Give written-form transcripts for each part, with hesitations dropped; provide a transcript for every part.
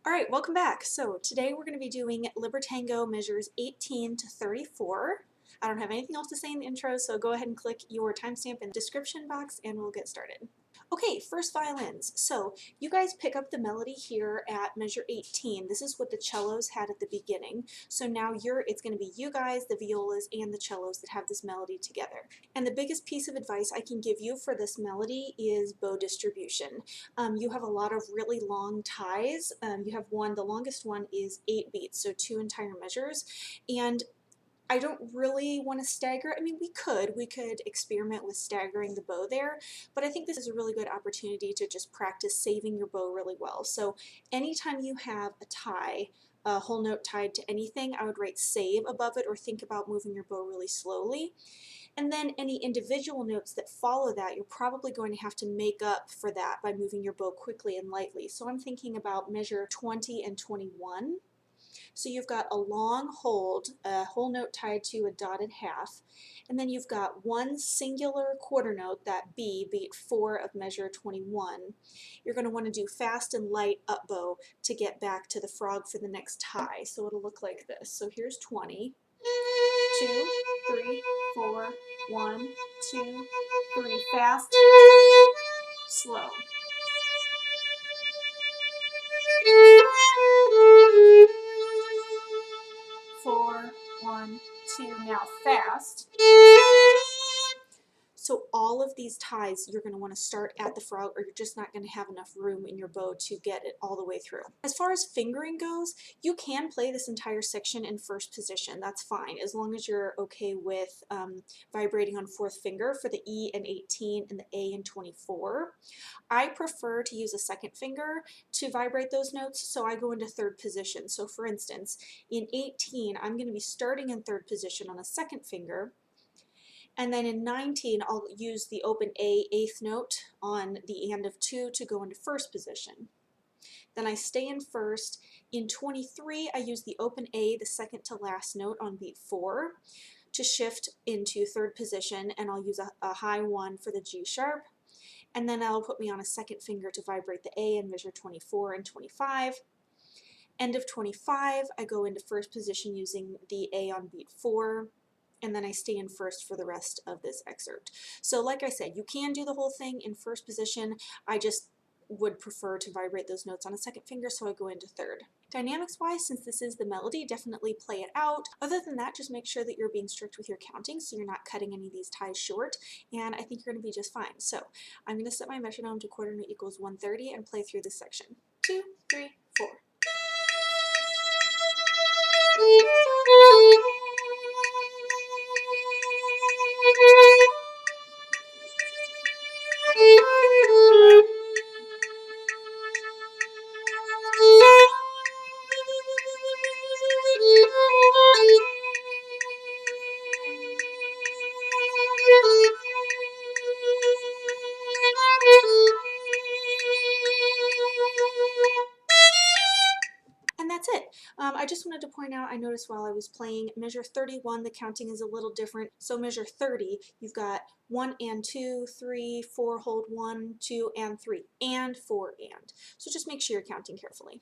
All right, welcome back. So today we're going to be doing Libertango measures 18 to 34. I don't have anything else to say in the intro, so go ahead and click your timestamp in the description box and we'll get started. Okay, first violins. So you guys pick up the melody here at measure 18. This is what the cellos had at the beginning. So now it's going to be you guys, the violas, and the cellos that have this melody together. And the biggest piece of advice I can give you for this melody is bow distribution. You have a lot of really long ties. You have the longest one is 8 beats, so 2 entire measures. And I don't really want to stagger. I mean, we could experiment with staggering the bow there, but I think this is a really good opportunity to just practice saving your bow really well. So anytime you have a tie, a whole note tied to anything, I would write save above it or think about moving your bow really slowly. And then any individual notes that follow that, you're probably going to have to make up for that by moving your bow quickly and lightly. So I'm thinking about measure 20 and 21. So you've got a long hold, a whole note tied to a dotted half, and then you've got one singular quarter note, that B, beat 4 of measure 21. You're going to want to do fast and light up bow to get back to the frog for the next tie. So it'll look like this. So here's 20, 2, 3, 4, 1, 2, 3, fast, slow. 4, 1, 2, now fast. So all of these ties you're going to want to start at the frog or you're just not going to have enough room in your bow to get it all the way through. As far as fingering goes, you can play this entire section in first position. That's fine as long as you're okay with vibrating on fourth finger for the E in 18 and the A in 24. I prefer to use a second finger to vibrate those notes, so I go into third position. So for instance, in 18, I'm going to be starting in third position on a second finger, and then in 19, I'll use the open A, eighth note on the and of 2 to go into first position. Then I stay in first. In 23, I use the open A, the second to last note on beat 4 to shift into third position, and I'll use a high 1 for the G sharp. And then that'll put me on a second finger to vibrate the A in measure 24 and 25. End of 25, I go into first position using the A on beat 4, and then I stay in first for the rest of this excerpt. So like I said, you can do the whole thing in first position. I just would prefer to vibrate those notes on a second finger, so I go into third. Dynamics wise, since this is the melody, definitely play it out. Other than that, just make sure that you're being strict with your counting so you're not cutting any of these ties short, and I think you're going to be just fine. So I'm going to set my metronome to quarter note equals 130 and play through this section. 2, 3, 4. And that's it. I just wanted to point out, I noticed while I was playing measure 31, the counting is a little different. So measure 30, you've got 1 and 2, 3, 4, hold 1, 2, and 3, and 4, and. So just make sure you're counting carefully.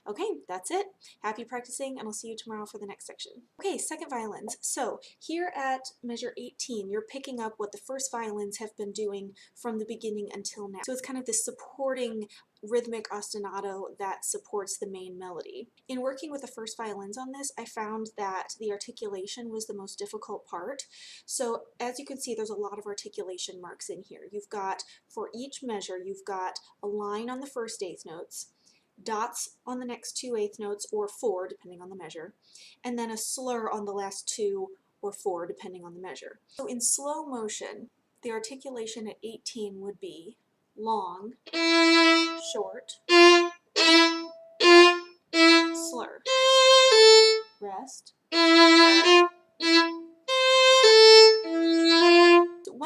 Okay, that's it. Happy practicing, and I'll see you tomorrow for the next section. Okay, second violins. So here at measure 18, you're picking up what the first violins have been doing from the beginning until now. So it's kind of this supporting rhythmic ostinato that supports the main melody. In working with the first violins on this, I found that the articulation was the most difficult part. So as you can see, there's a lot of articulation marks in here. You've got, for each measure, you've got a line on the first eighth notes, dots on the next 2 eighth notes, or 4 depending on the measure, and then a slur on the last 2 or 4 depending on the measure. So in slow motion, the articulation at 18 would be long, short, slur, rest.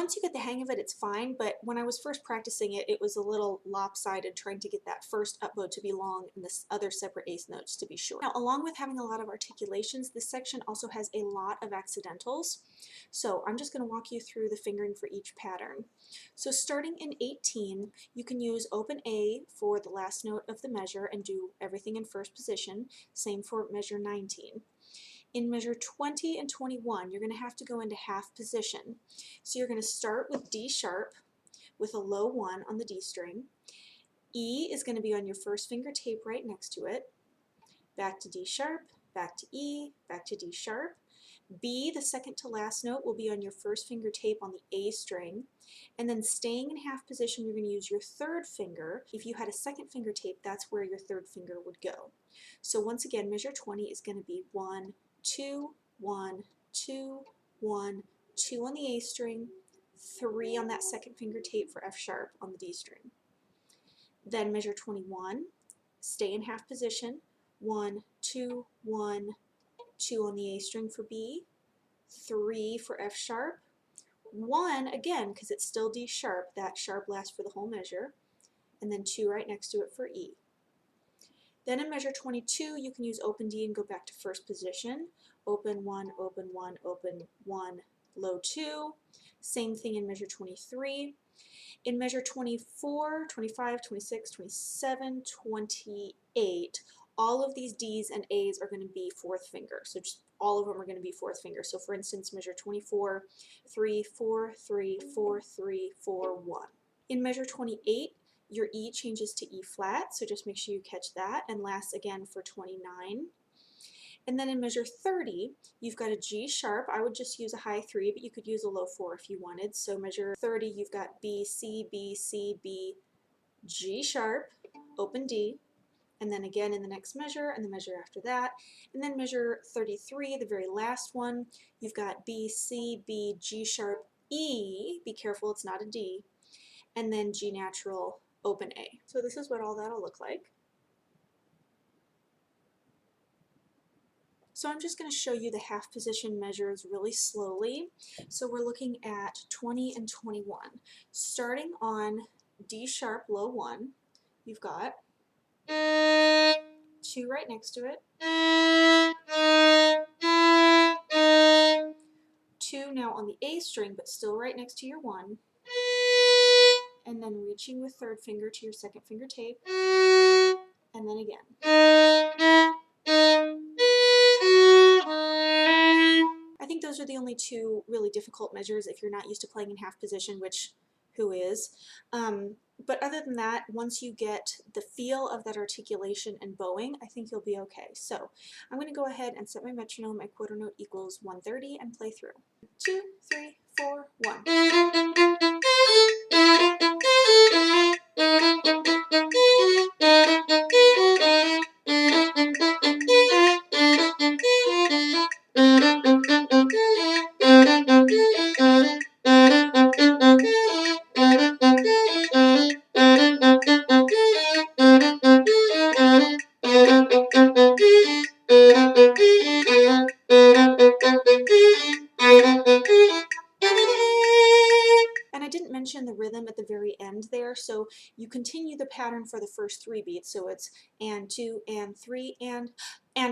once you get the hang of it, it's fine, but when I was first practicing it, it was a little lopsided trying to get that first up bow to be long and the other separate eighth notes to be short. Now, along with having a lot of articulations, this section also has a lot of accidentals. So I'm just going to walk you through the fingering for each pattern. So starting in 18, you can use open A for the last note of the measure and do everything in first position. Same for measure 19. In measure 20 and 21, you're going to have to go into half position. So you're going to start with D sharp with a low 1 on the D string. E is going to be on your first finger tape right next to it. Back to D sharp, back to E, back to D sharp. B, the second to last note, will be on your first finger tape on the A string. And then staying in half position, you're going to use your third finger. If you had a second finger tape, that's where your third finger would go. So once again, measure 20 is going to be 1, 2, 1, 2, 1, 2 on the A string, 3 on that second finger tape for F sharp on the D string. Then measure 21, stay in half position, 1, 2, 1, 2 on the A string for B, 3 for F sharp, 1 again because it's still D sharp, that sharp lasts for the whole measure, and then 2 right next to it for E. Then in measure 22, you can use open D and go back to first position. Open 1, open 1, open 1, low 2. Same thing in measure 23. In measure 24, 25, 26, 27, 28, all of these D's and A's are going to be fourth finger. So just all of them are going to be fourth finger. So for instance, measure 24, 3, 4, 3, 4, 3, 4, 1. In measure 28, your E changes to E flat, so just make sure you catch that, and lasts again for 29. And then in measure 30, you've got a G sharp. I would just use a high 3, but you could use a low 4 if you wanted. So measure 30, you've got B, C, B, C, B, G sharp, open D, and then again in the next measure, and the measure after that. And then measure 33, the very last one, you've got B, C, B, G sharp, E, be careful it's not a D, and then G natural, open A. So this is what all that'll look like. So I'm just going to show you the half position measures really slowly. So we're looking at 20 and 21. Starting on D sharp low 1, you've got 2 right next to it, 2 now on the A string but still right next to your 1, and then reaching with third finger to your second finger tape, and then again. I think those are the only two really difficult measures if you're not used to playing in half position, which who is. But other than that, once you get the feel of that articulation and bowing, I think you'll be okay. So I'm going to go ahead and set my metronome at quarter note equals 130 and play through. 2, 3, 4, 1. And I didn't mention the rhythm at the very end there, so you continue the pattern for the first 3 beats, so it's and 2 and 3 and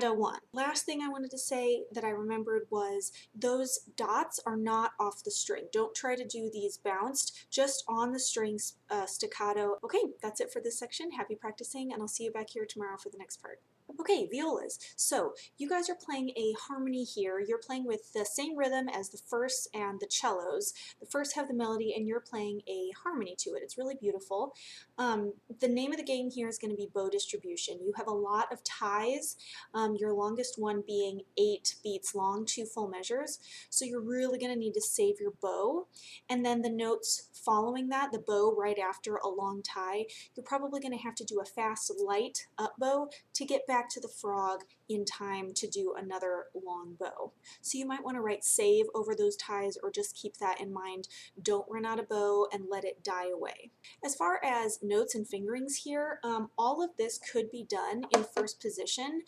a 1. Last thing I wanted to say that I remembered was those dots are not off the string. Don't try to do these bounced, just on the strings staccato. Okay, that's it for this section. Happy practicing, and I'll see you back here tomorrow for the next part. Okay, violas. So you guys are playing a harmony here. You're playing with the same rhythm as the firsts and the cellos. The firsts have the melody and you're playing a harmony to it. It's really beautiful. The name of the game here is going to be bow distribution. You have a lot of ties, your longest one being 8 beats long, 2 full measures. So you're really going to need to save your bow. And then the notes following that, the bow right after a long tie, you're probably going to have to do a fast, light up bow to get back to the frog in time to do another long bow. So you might want to write save over those ties or just keep that in mind. Don't run out of bow and let it die away. As far as notes and fingerings here, all of this could be done in first position.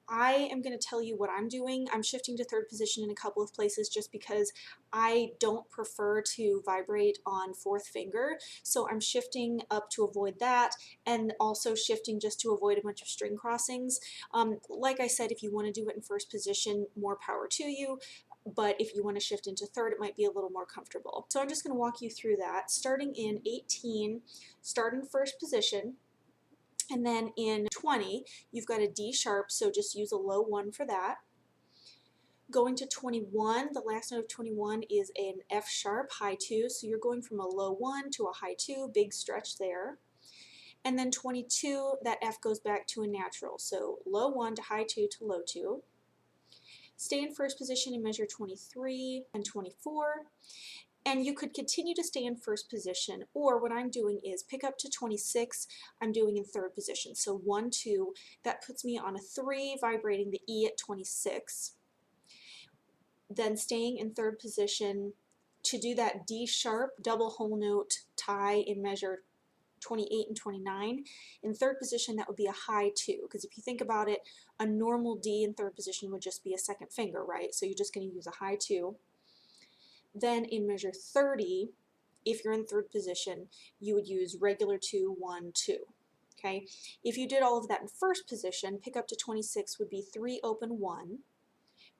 I am going to tell you what I'm doing. I'm shifting to third position in a couple of places just because I don't prefer to vibrate on fourth finger. So I'm shifting up to avoid that, and also shifting just to avoid a bunch of string crossings. Like I said, if you want to do it in first position, more power to you. But if you want to shift into third, it might be a little more comfortable. So I'm just going to walk you through that. Starting in 18, start in first position. And then in 20, you've got a D sharp, so just use a low 1 for that. Going to 21, the last note of 21 is an F sharp, high 2, so you're going from a low 1 to a high 2, big stretch there. And then 22, that F goes back to a natural, so low 1 to high 2 to low 2. Stay in first position and measure 23 and 24. And you could continue to stay in first position, or what I'm doing is pick up to 26, I'm doing in third position. So 1, 2, that puts me on a 3, vibrating the E at 26. Then staying in third position to do that D sharp double whole note tie in measure 28 and 29. In third position, that would be a high 2, because if you think about it, a normal D in third position would just be a second finger, right? So you're just going to use a high 2. Then in measure 30, if you're in third position, you would use regular 2, 1, 2. Okay? If you did all of that in first position, pick up to 26 would be 3, open 1,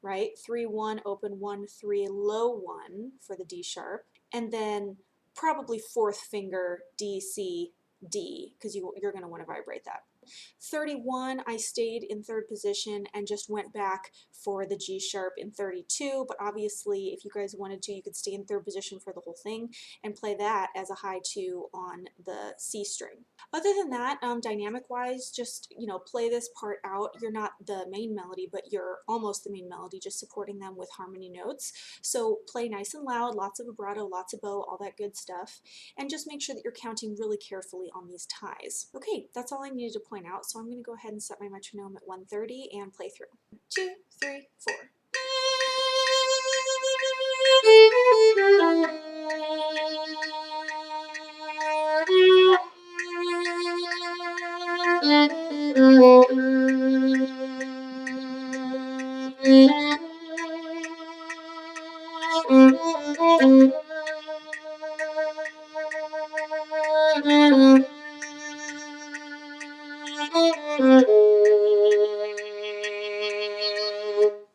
right? 3, 1, open 1, 3, low 1 for the D sharp, and then probably fourth finger D, C, D, because you're going to want to vibrate that. 31, I stayed in third position and just went back for the G sharp in 32, but obviously if you guys wanted to, you could stay in third position for the whole thing and play that as a high 2 on the C string. Other than that, dynamic-wise, just, you know, play this part out. You're not the main melody, but you're almost the main melody, just supporting them with harmony notes. So play nice and loud, lots of vibrato, lots of bow, all that good stuff, and just make sure that you're counting really carefully on these ties. Okay, that's all I needed to point out, so I'm going to go ahead and set my metronome at 130 and play through. 2, 3, 4.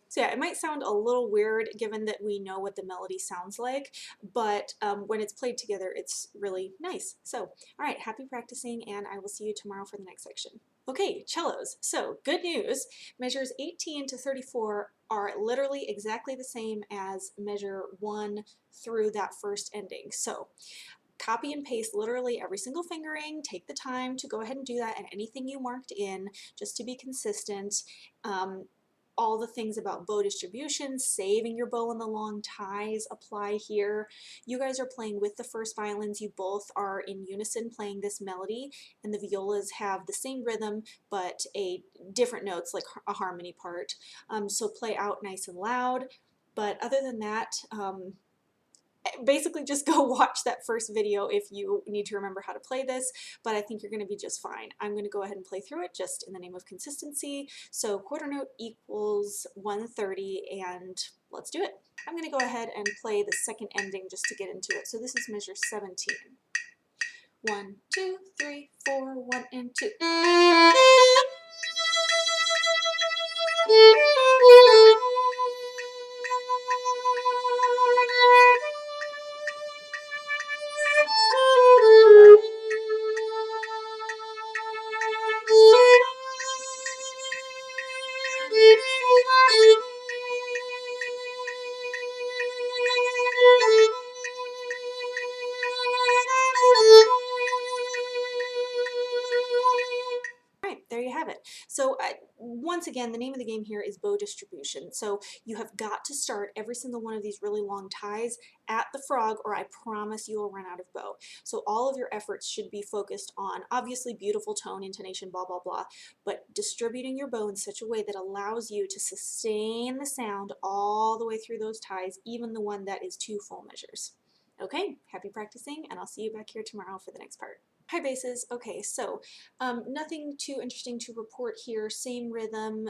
So yeah, it might sound a little weird given that we know what the melody sounds like, but when it's played together, it's really nice. So, all right, happy practicing, and I will see you tomorrow for the next section. Okay, cellos. So, good news. Measures 18 to 34 are literally exactly the same as measure 1 through that first ending. So, copy and paste literally every single fingering. Take the time to go ahead and do that, and anything you marked in just to be consistent. All the things about bow distribution, saving your bow in the long ties apply here. You guys are playing with the first violins. You both are in unison playing this melody, and the violas have the same rhythm but a different notes, like a harmony part. So play out nice and loud. But other than that, basically just go watch that first video if you need to remember how to play this, but I think you're going to be just fine. I'm going to go ahead and play through it just in the name of consistency. So quarter note equals 130, and let's do it. I'm going to go ahead and play the second ending just to get into it. So this is measure 17. 1, 2, 3, 4, 1 and 2. There you have it. So once again, the name of the game here is bow distribution. So you have got to start every single one of these really long ties at the frog, or I promise you will run out of bow. So all of your efforts should be focused on, obviously, beautiful tone, intonation, blah, blah, blah, but distributing your bow in such a way that allows you to sustain the sound all the way through those ties, even the one that is 2 full measures. Okay, happy practicing, and I'll see you back here tomorrow for the next part. Hi basses. Okay, so nothing too interesting to report here. Same rhythm,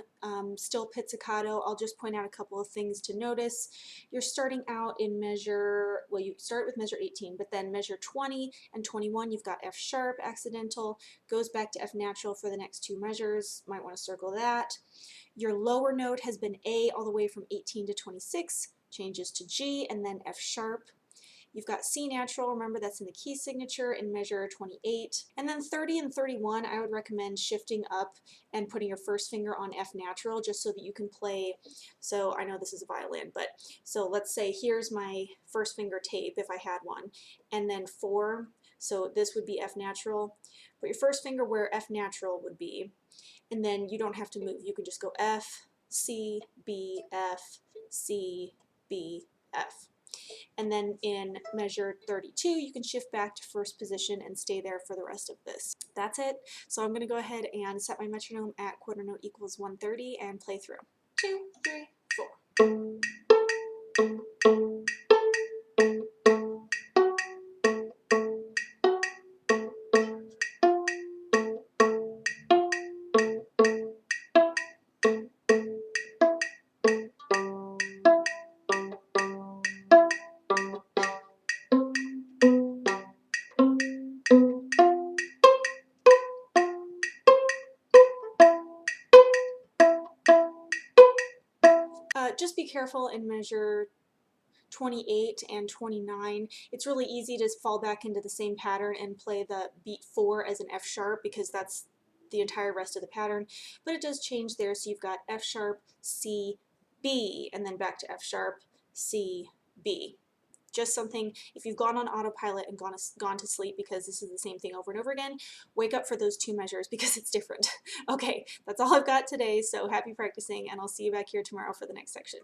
still pizzicato. I'll just point out a couple of things to notice. You're starting out in measure, well, you start with measure 18, but then measure 20 and 21, you've got F sharp accidental, goes back to F natural for the next two measures. Might want to circle that. Your lower note has been A all the way from 18 to 26, changes to G, and then F sharp. You've got C natural, remember that's in the key signature in measure 28. And then 30 and 31, I would recommend shifting up and putting your first finger on F natural just so that you can play. So I know this is a violin, but so let's say here's my first finger tape if I had one, and then 4, so this would be F natural. Put your first finger where F natural would be, and then you don't have to move. You can just go F, C, B, F, C, B, F. And then in measure 32, you can shift back to first position and stay there for the rest of this. That's it. So I'm going to go ahead and set my metronome at quarter note equals 130 and play through. 2, 3, 4. Just be careful in measure 28 and 29. It's really easy to fall back into the same pattern and play the beat 4 as an F sharp because that's the entire rest of the pattern, but it does change there. So you've got F sharp, C, B, and then back to F sharp, C, B. Just something, if you've gone on autopilot and gone to sleep because this is the same thing over and over again, wake up for those two measures because it's different. Okay, that's all I've got today, so happy practicing, and I'll see you back here tomorrow for the next section.